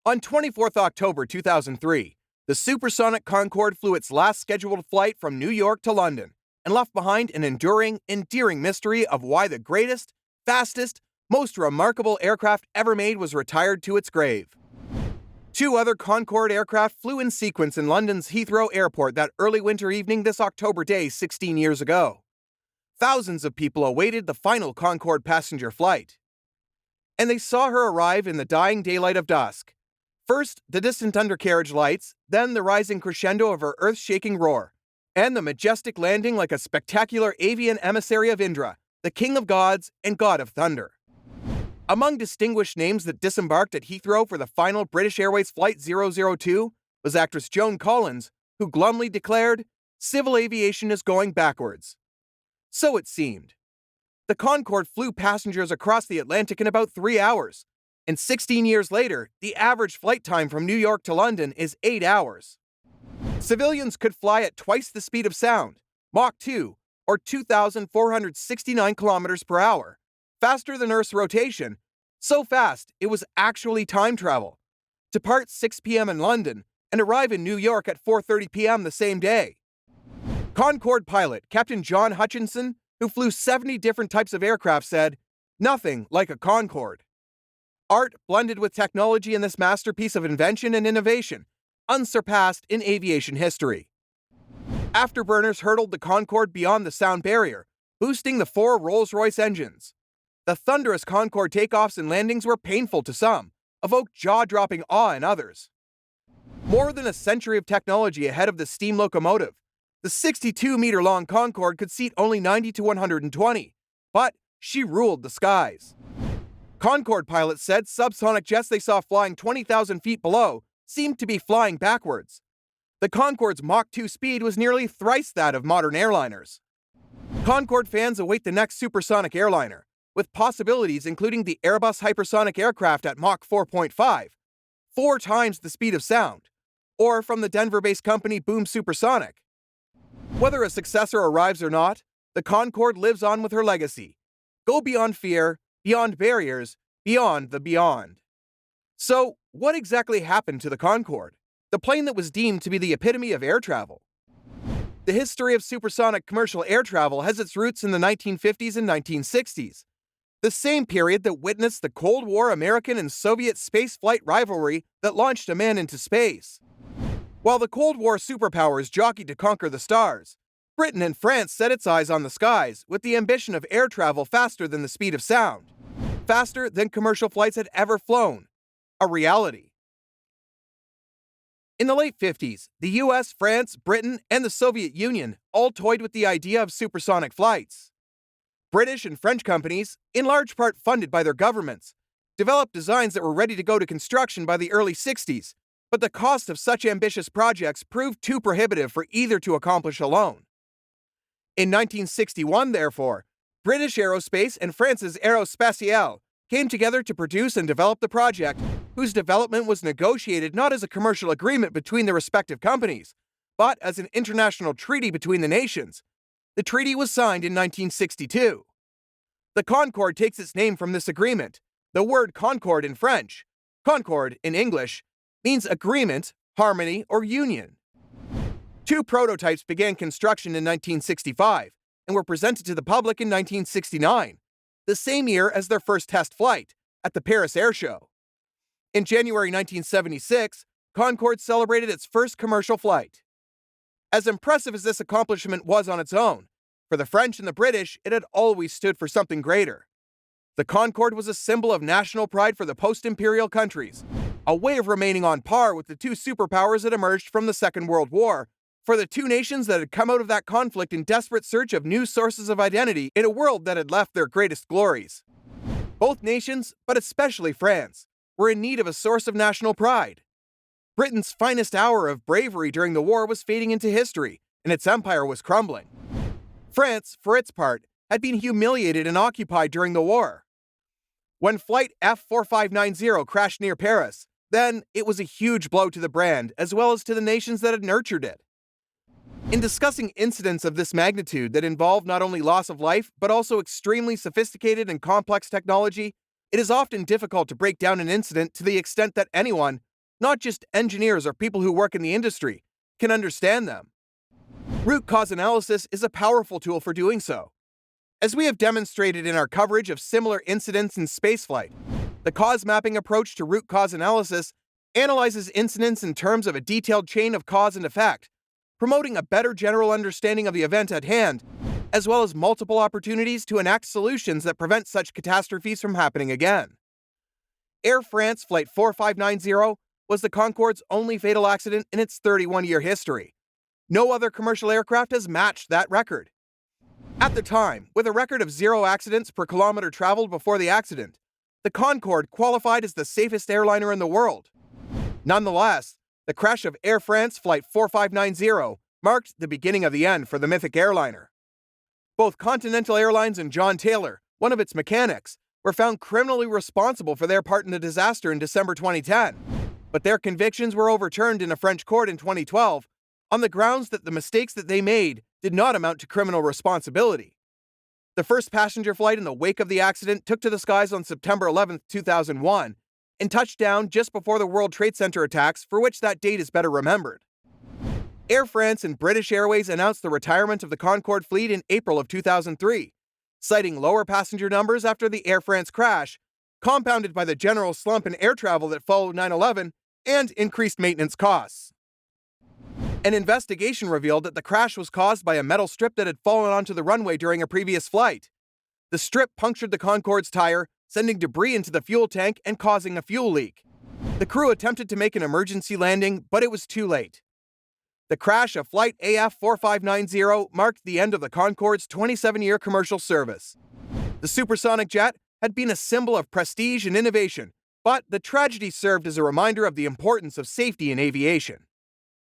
On 24th October 2003, the supersonic Concorde flew its last scheduled flight from New York to London and left behind an endearing mystery of why the greatest, fastest, most remarkable aircraft ever made was retired to its grave. Two other Concorde aircraft flew in sequence in London's Heathrow Airport that early winter evening this October day 16 years ago. Thousands of people awaited the final Concorde passenger flight. And they saw her arrive in the dying daylight of dusk. First, the distant undercarriage lights, then the rising crescendo of her earth-shaking roar, and the majestic landing like a spectacular avian emissary of Indra, the king of gods and god of thunder. Among distinguished names that disembarked at Heathrow for the final British Airways Flight 002 was actress Joan Collins, who glumly declared, "Civil aviation is going backwards." So it seemed. The Concorde flew passengers across the Atlantic in about 3 hours, and 16 years later, the average flight time from New York to London is 8 hours. Civilians could fly at twice the speed of sound, Mach 2, or 2,469 kilometers per hour, faster than Earth's rotation, so fast it was actually time travel. Depart 6 p.m. in London and arrive in New York at 4:30 p.m. the same day. Concorde pilot Captain John Hutchinson, who flew 70 different types of aircraft, said, "Nothing like a Concorde." Art blended with technology in this masterpiece of invention and innovation, unsurpassed in aviation history. Afterburners hurtled the Concorde beyond the sound barrier, boosting the 4 Rolls-Royce engines. The thunderous Concorde takeoffs and landings were painful to some, evoked jaw-dropping awe in others. More than a century of technology ahead of the steam locomotive, the 62-meter-long Concorde could seat only 90 to 120, but she ruled the skies. Concorde pilots said subsonic jets they saw flying 20,000 feet below seemed to be flying backwards. The Concorde's Mach 2 speed was nearly thrice that of modern airliners. Concorde fans await the next supersonic airliner, with possibilities including the Airbus hypersonic aircraft at Mach 4.5, 4 times the speed of sound, or from the Denver-based company Boom Supersonic. Whether a successor arrives or not, the Concorde lives on with her legacy. Go beyond fear, beyond barriers, beyond the beyond. So, what exactly happened to the Concorde, the plane that was deemed to be the epitome of air travel? The history of supersonic commercial air travel has its roots in the 1950s and 1960s, the same period that witnessed the Cold War American and Soviet spaceflight rivalry that launched a man into space. While the Cold War superpowers jockeyed to conquer the stars, Britain and France set its eyes on the skies with the ambition of air travel faster than the speed of sound, faster than commercial flights had ever flown, a reality. In the late 50s, the US, France, Britain, and the Soviet Union all toyed with the idea of supersonic flights. British and French companies, in large part funded by their governments, developed designs that were ready to go to construction by the early 60s, but the cost of such ambitious projects proved too prohibitive for either to accomplish alone. In 1961, therefore, British Aerospace and France's Aerospatiale came together to produce and develop the project, whose development was negotiated not as a commercial agreement between the respective companies, but as an international treaty between the nations. The treaty was signed in 1962. The Concorde takes its name from this agreement. The word Concorde in French, Concorde in English, means agreement, harmony, or union. 2 prototypes began construction in 1965 and were presented to the public in 1969, the same year as their first test flight at the Paris Air Show. In January 1976, Concorde celebrated its first commercial flight. As impressive as this accomplishment was on its own, for the French and the British, it had always stood for something greater. The Concorde was a symbol of national pride for the post-imperial countries, a way of remaining on par with the 2 superpowers that emerged from the Second World War, for the 2 nations that had come out of that conflict in desperate search of new sources of identity in a world that had left their greatest glories. Both nations, but especially France, were in need of a source of national pride. Britain's finest hour of bravery during the war was fading into history, and its empire was crumbling. France, for its part, had been humiliated and occupied during the war. When Flight F-4590 crashed near Paris, then it was a huge blow to the brand as well as to the nations that had nurtured it. In discussing incidents of this magnitude that involve not only loss of life but also extremely sophisticated and complex technology, it is often difficult to break down an incident to the extent that anyone, not just engineers or people who work in the industry, can understand them. Root cause analysis is a powerful tool for doing so. As we have demonstrated in our coverage of similar incidents in spaceflight, the cause mapping approach to root cause analysis analyzes incidents in terms of a detailed chain of cause and effect, promoting a better general understanding of the event at hand, as well as multiple opportunities to enact solutions that prevent such catastrophes from happening again. Air France Flight 4590 was the Concorde's only fatal accident in its 31-year history. No other commercial aircraft has matched that record. At the time, with a record of 0 accidents per kilometer traveled before the accident, the Concorde qualified as the safest airliner in the world. Nonetheless, the crash of Air France Flight 4590 marked the beginning of the end for the mythic airliner. Both Continental Airlines and John Taylor, one of its mechanics, were found criminally responsible for their part in the disaster in December 2010, but their convictions were overturned in a French court in 2012 on the grounds that the mistakes that they made did not amount to criminal responsibility. The first passenger flight in the wake of the accident took to the skies on September 11, 2001, and touched down just before the World Trade Center attacks, for which that date is better remembered. Air France and British Airways announced the retirement of the Concorde fleet in April of 2003, citing lower passenger numbers after the Air France crash, compounded by the general slump in air travel that followed 9/11 and increased maintenance costs. An investigation revealed that the crash was caused by a metal strip that had fallen onto the runway during a previous flight. The strip punctured the Concorde's tire, sending debris into the fuel tank and causing a fuel leak. The crew attempted to make an emergency landing, but it was too late. The crash of Flight AF 4590 marked the end of the Concorde's 27-year commercial service. The supersonic jet had been a symbol of prestige and innovation, but the tragedy served as a reminder of the importance of safety in aviation.